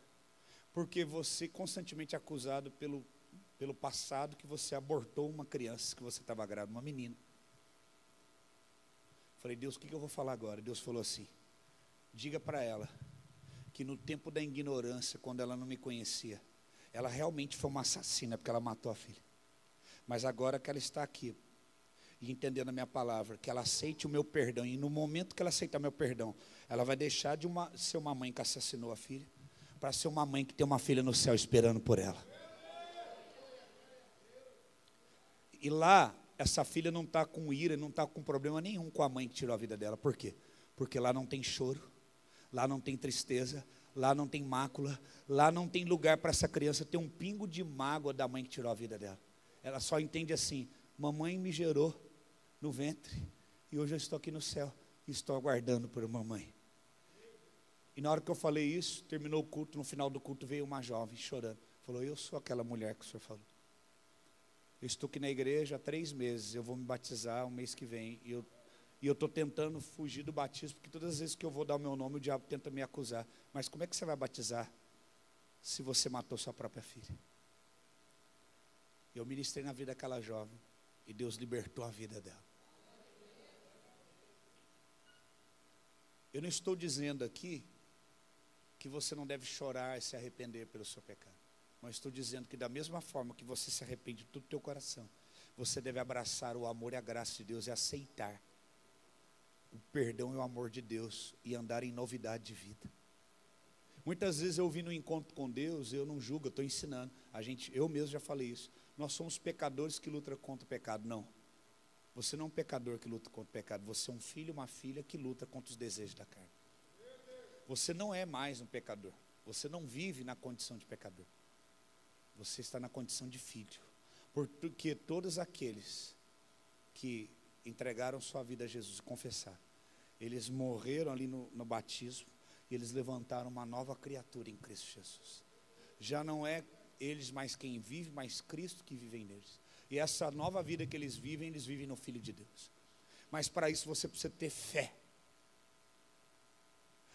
porque você constantemente é acusado pelo passado, que você abortou uma criança, que você estava grávida, uma menina. Falei: Deus, o que eu vou falar agora? Deus falou assim: diga para ela que no tempo da ignorância, quando ela não me conhecia, ela realmente foi uma assassina, porque ela matou a filha. Mas agora que ela está aqui, e entendendo a minha palavra, que ela aceite o meu perdão, e no momento que ela aceitar meu perdão, ela vai deixar de ser uma mãe que assassinou a filha, para ser uma mãe que tem uma filha no céu esperando por ela. E lá, essa filha não está com ira, não está com problema nenhum com a mãe que tirou a vida dela. Por quê? Porque lá não tem choro, lá não tem tristeza, lá não tem mácula, lá não tem lugar para essa criança ter um pingo de mágoa da mãe que tirou a vida dela. Ela só entende assim: mamãe me gerou no ventre, e hoje eu estou aqui no céu, e estou aguardando por mamãe. E na hora que eu falei isso, terminou o culto, no final do culto veio uma jovem chorando. Falou: eu sou aquela mulher que o senhor falou. Eu estou aqui na igreja há 3 meses, eu vou me batizar o mês que vem, e eu estou tentando fugir do batismo, porque todas as vezes que eu vou dar o meu nome, o diabo tenta me acusar. Mas como é que você vai batizar se você matou sua própria filha? Eu ministrei na vida daquela jovem, e Deus libertou a vida dela. Eu não estou dizendo aqui que você não deve chorar e se arrepender pelo seu pecado. Mas estou dizendo que da mesma forma que você se arrepende de todo o teu coração, você deve abraçar o amor e a graça de Deus e aceitar o perdão e o amor de Deus e andar em novidade de vida. Muitas vezes eu vim no encontro com Deus, eu não julgo, eu estou ensinando. Eu mesmo já falei isso. Nós somos pecadores que lutam contra o pecado. Não. Você não é um pecador que luta contra o pecado. Você é um filho, uma filha que luta contra os desejos da carne. Você não é mais um pecador. Você não vive na condição de pecador. Você está na condição de filho. Porque todos aqueles que entregaram sua vida a Jesus e confessaram, eles morreram ali no batismo, e eles levantaram uma nova criatura em Cristo Jesus. Já não é eles mais quem vive, mas Cristo que vive neles. E essa nova vida que eles vivem no Filho de Deus. Mas para isso você precisa ter fé.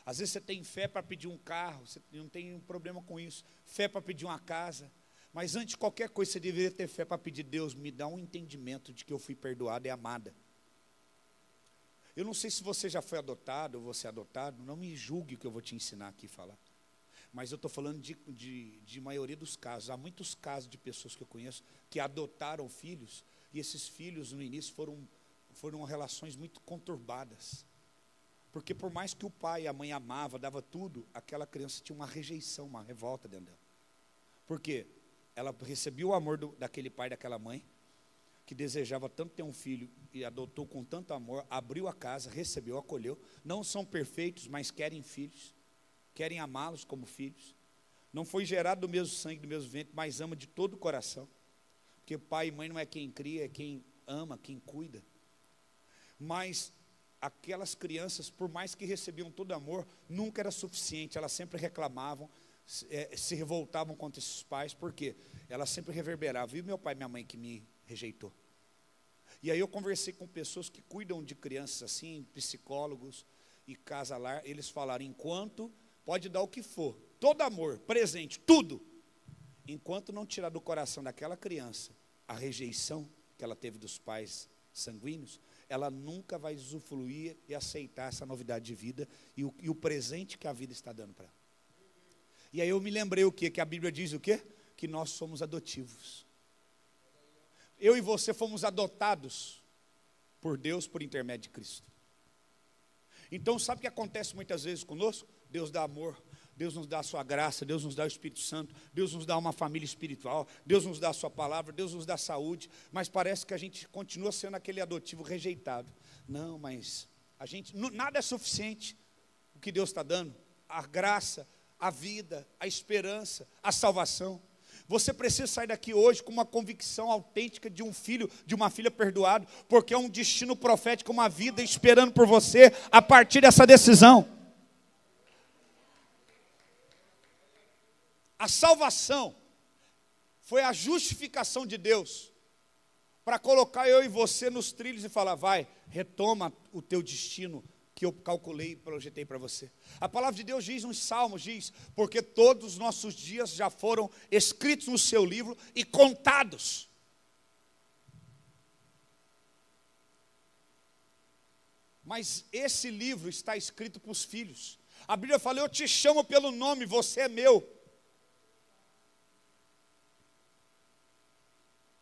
Às vezes você tem fé para pedir um carro, você não tem problema com isso. Fé para pedir uma casa. Mas antes de qualquer coisa, você deveria ter fé para pedir: Deus, me dá um entendimento de que eu fui perdoada e amada. Eu não sei se você já foi adotado ou você é adotado, não me julgue o que eu vou te ensinar aqui a falar. Mas eu estou falando de maioria dos casos. Há muitos casos de pessoas que eu conheço que adotaram filhos, e esses filhos no início foram relações muito conturbadas. Porque por mais que o pai e a mãe amavam, dava tudo, aquela criança tinha uma rejeição, uma revolta dentro dela. Por quê? Ela recebia o amor daquele pai e daquela mãe, que desejava tanto ter um filho, e adotou com tanto amor, abriu a casa, recebeu, acolheu. Não são perfeitos, mas querem filhos, querem amá-los como filhos. Não foi gerado do mesmo sangue, do mesmo ventre, mas ama de todo o coração. Porque pai e mãe não é quem cria, é quem ama, quem cuida. Mas aquelas crianças, por mais que recebiam todo amor, nunca era suficiente. Elas sempre reclamavam, se revoltavam contra esses pais. Por quê? Elas sempre reverberavam: e meu pai e minha mãe que me rejeitou? E aí eu conversei com pessoas que cuidam de crianças assim, psicólogos e casa-lar. Eles falaram: enquanto pode dar o que for, todo amor, presente, tudo, enquanto não tirar do coração daquela criança a rejeição que ela teve dos pais sanguíneos, ela nunca vai usufruir e aceitar essa novidade de vida e o presente que a vida está dando para ela. E aí eu me lembrei o quê? Que a Bíblia diz o quê? Que nós somos adotivos. Eu e você fomos adotados por Deus por intermédio de Cristo. Então sabe o que acontece muitas vezes conosco? Deus dá amor, Deus nos dá a sua graça, Deus nos dá o Espírito Santo, Deus nos dá uma família espiritual, Deus nos dá a sua palavra, Deus nos dá saúde, mas parece que a gente continua sendo aquele adotivo rejeitado. Não, mas a gente, nada é suficiente o que Deus está dando, a graça, a vida, a esperança, a salvação. Você precisa sair daqui hoje com uma convicção autêntica de um filho, de uma filha perdoado, porque é um destino profético, uma vida esperando por você a partir dessa decisão. A salvação foi a justificação de Deus para colocar eu e você nos trilhos e falar, vai, retoma o teu destino que eu calculei e projetei para você. A palavra de Deus diz nos Salmos, diz, porque todos os nossos dias já foram escritos no seu livro e contados. Mas esse livro está escrito para os filhos. A Bíblia fala, eu te chamo pelo nome, você é meu.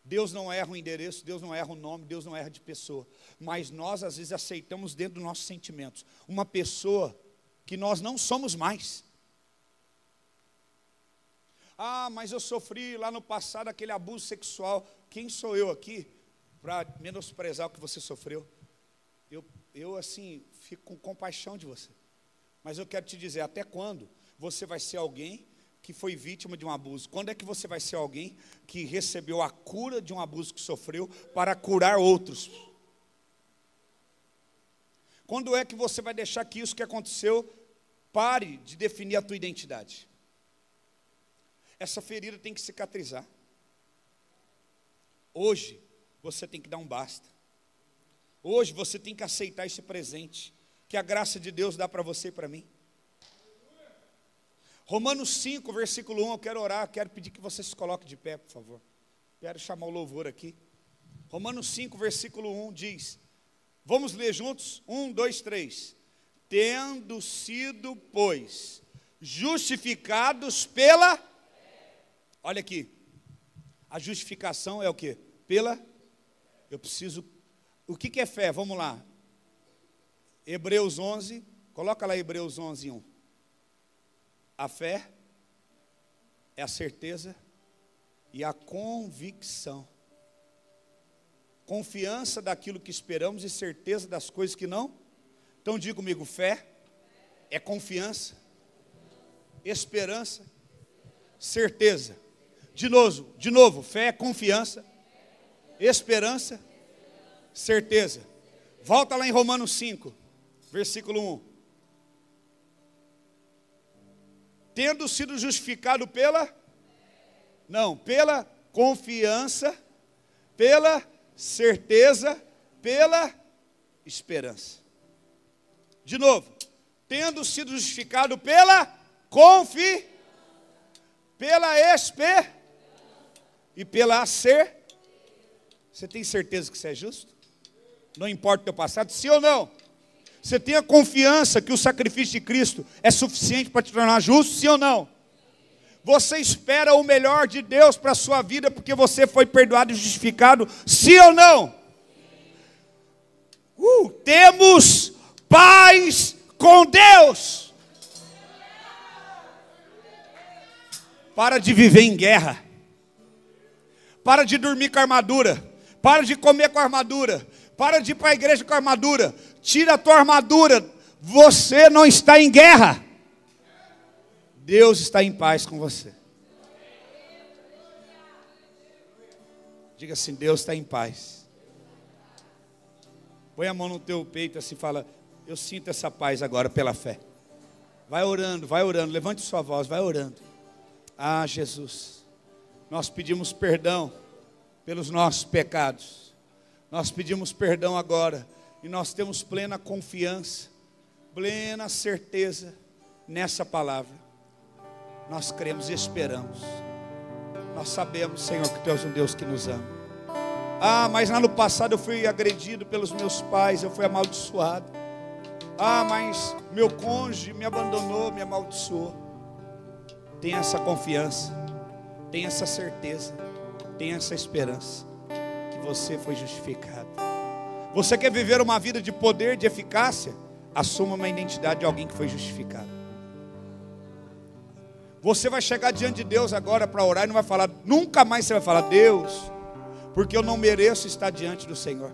Deus não erra o endereço, Deus não erra o nome, Deus não erra de pessoa. Mas nós, às vezes, aceitamos dentro dos nossos sentimentos uma pessoa que nós não somos mais. Ah, mas eu sofri lá no passado aquele abuso sexual. Quem sou eu aqui para menosprezar o que você sofreu? Eu assim, fico com compaixão de você. Mas eu quero te dizer, até quando você vai ser alguém que foi vítima de um abuso? Quando é que você vai ser alguém que recebeu a cura de um abuso que sofreu para curar outros? Quando é que você vai deixar que isso que aconteceu pare de definir a tua identidade? Essa ferida tem que cicatrizar. Hoje você tem que dar um basta. Hoje você tem que aceitar esse presente que a graça de Deus dá para você e para mim. Romanos 5, versículo 1, eu quero orar, quero pedir que você se coloque de pé, por favor. Quero chamar o louvor aqui. Romanos 5, versículo 1 diz, vamos ler juntos? 1, 2, 3. Tendo sido, pois, justificados pela... Olha aqui, a justificação é o quê? Eu preciso... O que é fé? Vamos lá. Hebreus 11, coloca lá Hebreus 11, 1. A fé é a certeza e a convicção. Confiança daquilo que esperamos e certeza das coisas que não. Então diga comigo, fé é confiança, esperança, certeza. De novo, fé é confiança, esperança, certeza. Volta lá em Romanos 5, versículo 1. Tendo sido justificado pela confiança, pela certeza, pela esperança. De novo, tendo sido justificado pela e pela ser. Você tem certeza que você é justo? Não importa o teu passado, sim ou não? Você tem a confiança que o sacrifício de Cristo é suficiente para te tornar justo, sim ou não? Você espera o melhor de Deus para a sua vida porque você foi perdoado e justificado, sim ou não? Temos paz com Deus. Para de viver em guerra. Para de dormir com armadura. Para de comer com armadura. Para de ir para a igreja com armadura. Tira a tua armadura. Você não está em guerra. Deus está em paz com você. Diga assim, Deus está em paz. Põe a mão no teu peito assim e fala, eu sinto essa paz agora pela fé. Vai orando, levante sua voz, vai orando. Ah, Jesus, nós pedimos perdão pelos nossos pecados. Nós pedimos perdão agora. E nós temos plena confiança, plena certeza nessa palavra. Nós cremos e esperamos. Nós sabemos, Senhor, que Tu és um Deus que nos ama. Mas lá no passado eu fui agredido pelos meus pais, eu fui amaldiçoado. Mas meu cônjuge me abandonou, me amaldiçoou. Tenha essa confiança, tenha essa certeza, tenha essa esperança, que você foi justificado. Você quer viver uma vida de poder, de eficácia? Assuma uma identidade de alguém que foi justificado. Você vai chegar diante de Deus agora para orar e não vai falar, nunca mais você vai falar, Deus, porque eu não mereço estar diante do Senhor.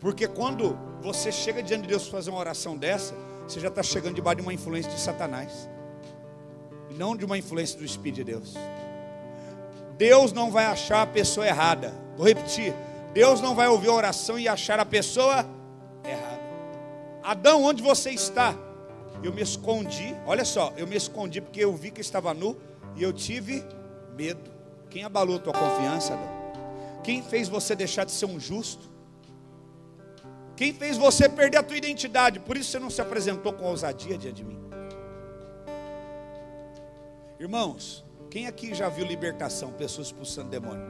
Porque quando você chega diante de Deus para fazer uma oração dessa, você já está chegando debaixo de uma influência de Satanás, e não de uma influência do Espírito de Deus. Deus não vai achar a pessoa errada. Vou repetir, Deus não vai ouvir a oração e achar a pessoa errada. Adão, onde você está? Eu me escondi, olha só, eu me escondi porque eu vi que estava nu e eu tive medo. Quem abalou a tua confiança, Adão? Quem fez você deixar de ser um justo? Quem fez você perder a tua identidade? Por isso você não se apresentou com ousadia diante de mim. Irmãos, quem aqui já viu libertação, pessoas expulsando demônio?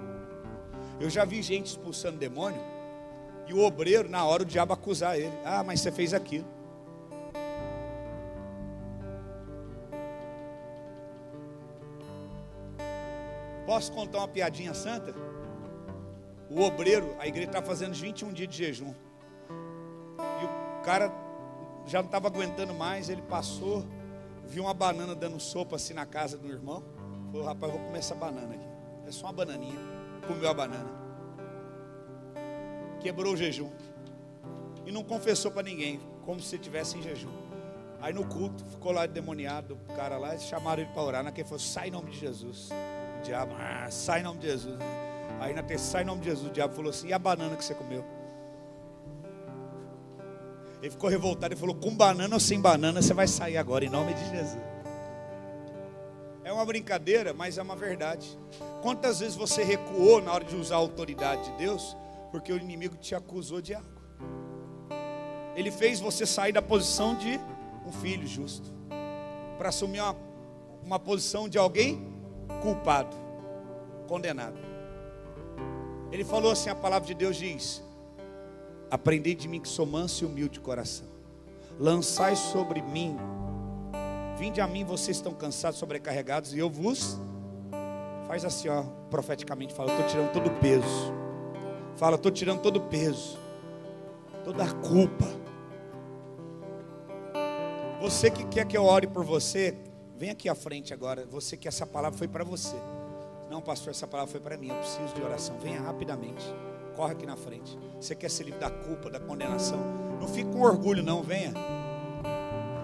Eu já vi gente expulsando demônio e o obreiro, na hora, o diabo acusar ele. Mas você fez aquilo. Posso contar uma piadinha santa? O obreiro, a igreja está fazendo 21 dias de jejum. E o cara já não estava aguentando mais, ele passou, viu uma banana dando sopa assim na casa do irmão. Falou, rapaz, eu vou comer essa banana aqui. É só uma bananinha. Comeu a banana. Quebrou o jejum. E não confessou para ninguém, como se estivesse em jejum. Aí no culto, ficou lá endemoniado, o cara lá, eles chamaram ele para orar. Naquele falou, sai em nome de Jesus. O diabo, sai em nome de Jesus. Aí na terceira, sai em nome de Jesus. O diabo falou assim, e a banana que você comeu? Ele ficou revoltado e falou, com banana ou sem banana, você vai sair agora, em nome de Jesus. É uma brincadeira, mas é uma verdade. Quantas vezes você recuou na hora de usar a autoridade de Deus, porque o inimigo te acusou de algo? Ele fez você sair da posição de um filho justo, para assumir uma posição de alguém culpado, condenado. Ele falou assim, a palavra de Deus diz, aprendei de mim que sou manso e humilde de coração, lançai sobre mim, vinde a mim, vocês estão cansados, sobrecarregados, e eu vos, faz assim ó, profeticamente, fala, eu estou tirando todo o peso, fala, estou tirando todo o peso, toda a culpa. Você que quer que eu ore por você, vem aqui à frente agora, você que essa palavra foi para você. Não, pastor, essa palavra foi para mim, eu preciso de oração. Venha rapidamente, corre aqui na frente. Você quer ser livre da culpa, da condenação? Não fique com orgulho não, venha.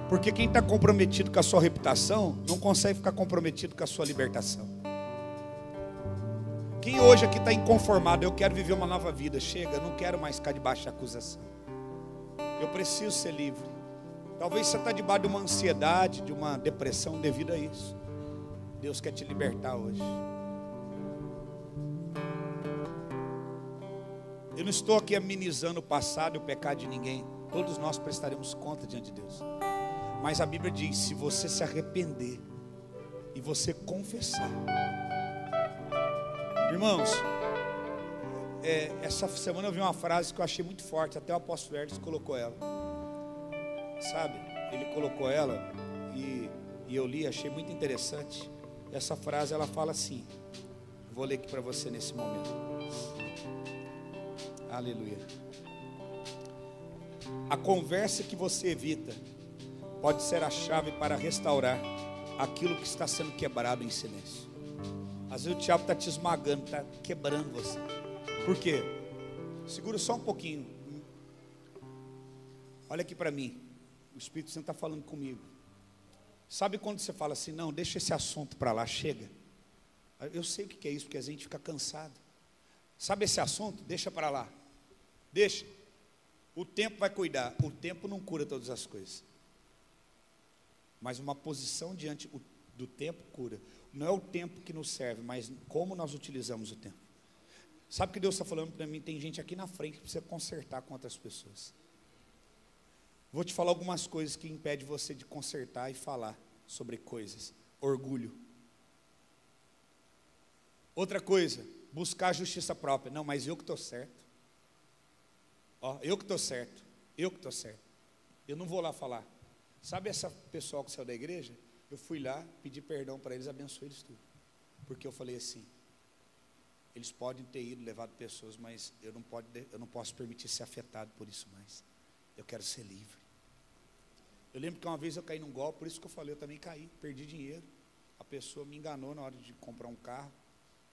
Porque quem está comprometido com a sua reputação, não consegue ficar comprometido com a sua libertação. Quem hoje aqui está inconformado, eu quero viver uma nova vida, chega, não quero mais ficar debaixo da acusação. Eu preciso ser livre. Talvez você está debaixo de uma ansiedade, de uma depressão devido a isso. Deus quer te libertar hoje. Eu não estou aqui amenizando o passado e o pecado de ninguém. Todos nós prestaremos conta diante de Deus. Mas a Bíblia diz, se você se arrepender e você confessar. Irmãos, essa semana eu vi uma frase que eu achei muito forte. Até o apóstolo Hermes colocou ela. Sabe, ele colocou ela e eu li, achei muito interessante. Essa frase ela fala assim, vou ler aqui para você nesse momento. Aleluia. A conversa que você evita pode ser a chave para restaurar aquilo que está sendo quebrado em silêncio. Às vezes o diabo está te esmagando, está quebrando você. Por quê? Segura só um pouquinho. Olha aqui para mim. O Espírito Santo está falando comigo. Sabe quando você fala assim, não, deixa esse assunto para lá, chega. Eu sei o que é isso, porque a gente fica cansado. Sabe esse assunto? Deixa para lá. Deixa. O tempo vai cuidar. O tempo não cura todas as coisas. Mas uma posição diante do tempo cura. Não é o tempo que nos serve, mas como nós utilizamos o tempo. Sabe o que Deus está falando para mim? Tem gente aqui na frente que precisa consertar com outras pessoas. Vou te falar algumas coisas que impedem você de consertar e falar sobre coisas. Orgulho. Outra coisa, buscar a justiça própria. Não, mas eu que estou certo. Ó, eu que estou certo. Eu que estou certo. Eu não vou lá falar. Sabe essa pessoal que saiu da igreja? Eu fui lá, pedi perdão para eles, abençoei eles tudo. Porque eu falei assim, eles podem ter ido, levado pessoas, mas eu não posso permitir ser afetado por isso mais. Eu quero ser livre. Eu lembro que uma vez eu caí num golpe, por isso que eu falei, eu também caí, perdi dinheiro. A pessoa me enganou na hora de comprar um carro,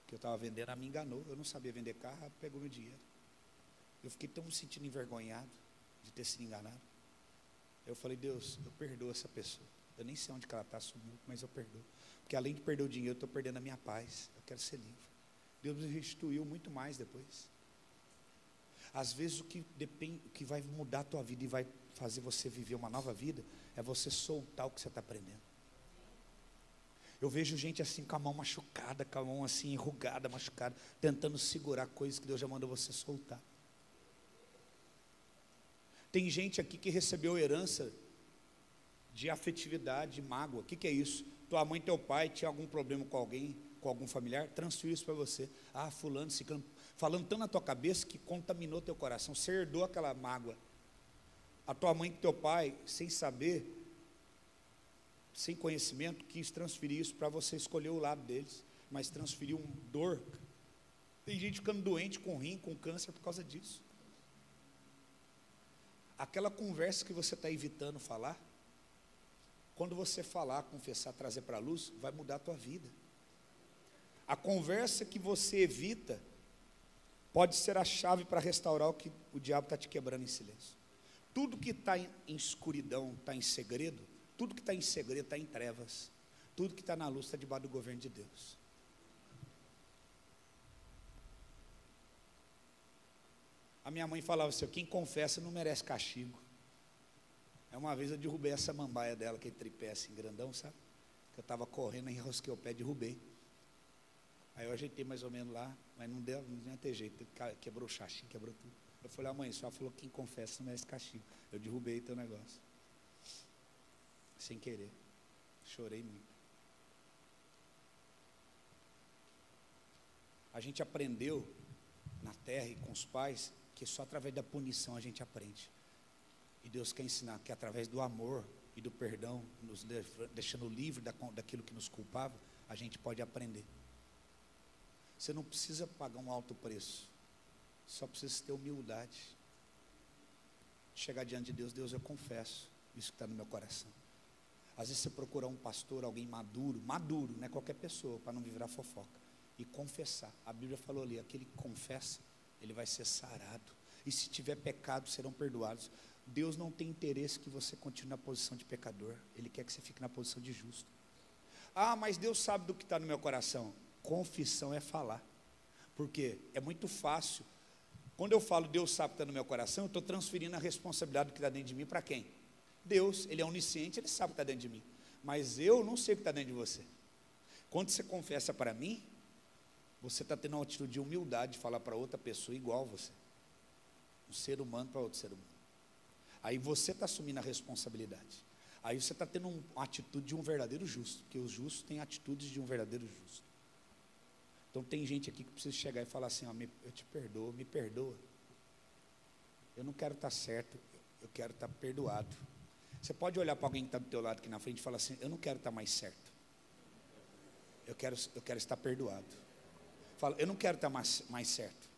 que eu estava vendendo, ela me enganou. Eu não sabia vender carro, ela pegou meu dinheiro. Eu fiquei tão me sentindo envergonhado de ter sido enganado. Eu falei, Deus, eu perdoo essa pessoa. Eu nem sei onde que ela está, sumiu, mas eu perdoo. Porque além de perder o dinheiro, eu estou perdendo a minha paz. Eu quero ser livre. Deus me restituiu muito mais depois. Às vezes o que vai mudar a tua vida e vai fazer você viver uma nova vida é você soltar o que você está aprendendo. Eu vejo gente assim com a mão machucada, com a mão assim enrugada, machucada, tentando segurar coisas que Deus já mandou você soltar. Tem gente aqui que recebeu herança de afetividade, de mágoa. O que é isso? Tua mãe e teu pai tinham algum problema com alguém, com algum familiar, transferiu isso para você. Ah, fulano, ciclano, falando tanto na tua cabeça que contaminou teu coração, você herdou aquela mágoa. A tua mãe e teu pai, sem saber, sem conhecimento, quis transferir isso para você escolher o lado deles, mas transferiu dor. Tem gente ficando doente com rim, com câncer por causa disso. Aquela conversa que você está evitando falar, quando você falar, confessar, trazer para a luz, vai mudar a tua vida. A conversa que você evita pode ser a chave para restaurar o que o diabo está te quebrando em silêncio. Tudo que está em escuridão está em segredo, tudo que está em segredo está em trevas, tudo que está na luz está debaixo do governo de Deus. A minha mãe falava assim, quem confessa não merece castigo. Uma vez eu derrubei essa samambaia dela, aquele tripé assim grandão, sabe? Que eu estava correndo, enrosquei o pé, derrubei. Aí eu ajeitei mais ou menos lá, mas não ia ter jeito, quebrou o chachim, quebrou tudo. Eu falei, mãe, a senhora falou que quem confessa não merece castigo. Eu derrubei teu negócio. Sem querer. Chorei muito. A gente aprendeu na terra e com os pais que só através da punição a gente aprende. E Deus quer ensinar que através do amor e do perdão, nos deixando livre daquilo que nos culpava, a gente pode aprender. Você não precisa pagar um alto preço, só precisa ter humildade. Chegar diante de Deus, Deus, eu confesso isso que está no meu coração. Às vezes você procura um pastor, alguém maduro, não é qualquer pessoa, para não virar fofoca, e confessar. A Bíblia falou ali, aquele que confessa, ele vai ser sarado. E se tiver pecado, serão perdoados. Deus não tem interesse que você continue na posição de pecador. Ele quer que você fique na posição de justo. Ah, mas Deus sabe do que está no meu coração. Confissão é falar. Porque é muito fácil. Quando eu falo Deus sabe o que está no meu coração, eu estou transferindo a responsabilidade do que está dentro de mim para quem? Deus, Ele é onisciente, Ele sabe o que está dentro de mim. Mas eu não sei o que está dentro de você. Quando você confessa para mim, você está tendo uma atitude de humildade de falar para outra pessoa igual a você. Um ser humano para outro ser humano. Aí você está assumindo a responsabilidade. Aí você está tendo uma atitude de um verdadeiro justo, porque os justos têm atitudes de um verdadeiro justo. Então tem gente aqui que precisa chegar e falar assim, ó, eu te perdoo, me perdoa. Eu não quero estar certo, eu quero estar perdoado. Você pode olhar para alguém que está do teu lado aqui na frente e falar assim, eu não quero estar mais certo. Eu quero estar perdoado. Fala, eu não quero estar mais certo.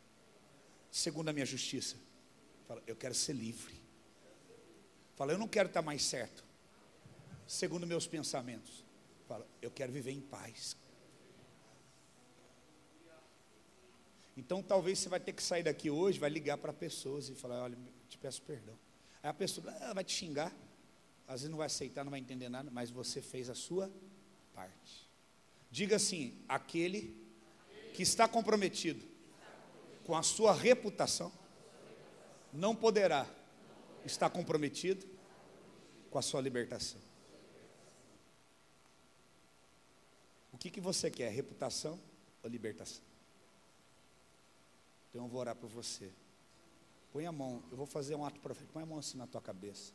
Segundo a minha justiça. Fala, eu quero ser livre. Fala, eu não quero estar mais certo. Segundo meus pensamentos. Fala, eu quero viver em paz. Então talvez você vai ter que sair daqui hoje, vai ligar para pessoas e falar, olha, eu te peço perdão. Aí a pessoa vai te xingar, às vezes não vai aceitar, não vai entender nada, mas você fez a sua parte. Diga assim, aquele que está comprometido com a sua reputação, não poderá estar comprometido com a sua libertação. O que você quer, reputação ou libertação? Então eu vou orar por você. Põe a mão, eu vou fazer um ato profético, põe a mão assim na tua cabeça.